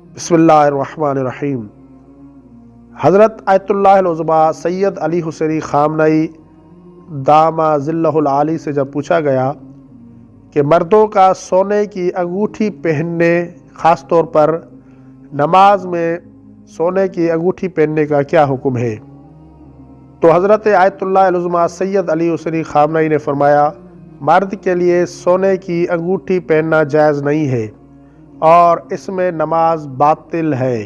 बिस्मिल्लाहिर्रहमानिर्रहीम। हज़रत आयतुल्लाह अल-उज़्मा सैयद अली हुसैनी ख़ामनई दामा ज़िल्लहुल आली से जब पूछा गया कि मर्दों का सोने की अंगूठी पहनने, ख़ास तौर पर नमाज में सोने की अंगूठी पहनने का क्या हुक्म है, तो हज़रत आयतुल्लाह अल-उज़्मा सैयद अली हुसैनी ख़ामनई ने फरमाया, मर्द के लिए सोने की अंगूठी पहनना जायज़ नहीं है और इसमें नमाज बातिल है।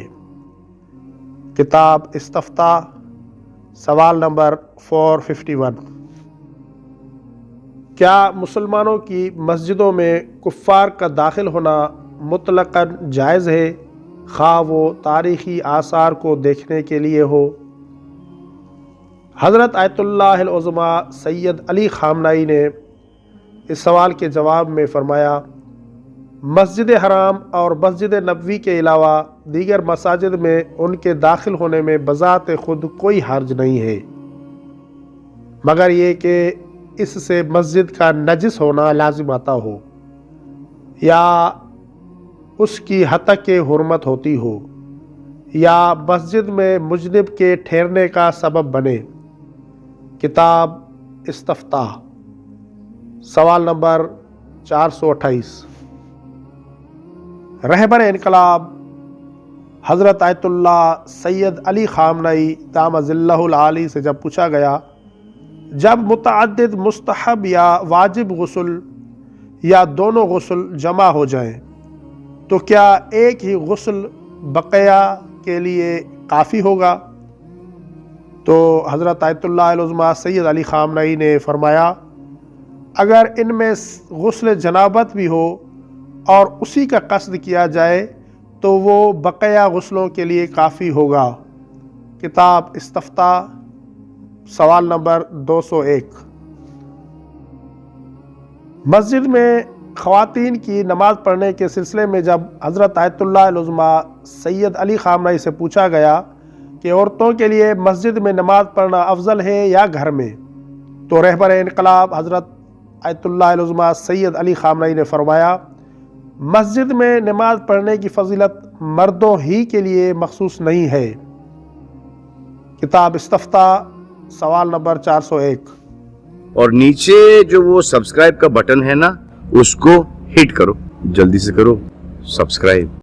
किताब इस्तफ्ता, सवाल नंबर 451। क्या मुसलमानों की मस्जिदों में कुफ़ार का दाखिल होना मुतलक़न जायज़ है, खा वो तारीख़ी आसार को देखने के लिए हो? हज़रत आयतुल्लाह अल-उज़्मा सैयद अली ख़ामनई ने इस सवाल के जवाब में फ़रमाया, मस्जिद हराम और मस्जिद नबवी के अलावा दीगर मसाजिद में उनके दाखिल होने में बज़ात खुद कोई हर्ज नहीं है, मगर ये कि इससे मस्जिद का नजिस होना लाजिम आता हो या उसकी हतक हुर्मत होती हो या मस्जिद में मुजनिब के ठहरने का सबब बने। किताब इस्तफ्ता, सवाल नंबर 428। रहबर इनकलाब हज़रत आयतुल्लाह सैयद अली ख़ामनई दामा ज़िल्लहुल आली से जब पूछा गया, जब मुतअद्दिद मुस्तहब या वाजिब गुस्ल या दोनों गुस्ल जमा हो जाएं, तो क्या एक ही गुस्ल बक़या के लिए काफ़ी होगा? तो हज़रत आयतुल्लाह अल-उज़्मा सैयद अली ख़ामनई ने फरमाया, अगर इनमें गुस्ल जनाबत भी हो और उसी का कस्द किया जाए तो वो बक़या गुस्लों के लिए काफ़ी होगा। किताब इस्तफ्ता, सवाल नंबर 201। मस्जिद में ख़वातीन की नमाज़ पढ़ने के सिलसिले में जब हज़रत आयतुल्लाह अल-उज़्मा सैयद अली ख़ामनई से पूछा गया कि औरतों के लिए मस्जिद में नमाज़ पढ़ना अफजल है या घर में, तो रहबर इनकलाब हज़रत आयतुल्लाह अल-उज़्मा सैयद अली ख़ामनई ने फरमाया, मस्जिद में नमाज पढ़ने की फजीलत मर्दों ही के लिए मखसूस नहीं है। किताब इस्तफ्ता, सवाल नंबर 401। और नीचे जो वो सब्सक्राइब का बटन है ना, उसको हिट करो, जल्दी से करो सब्सक्राइब।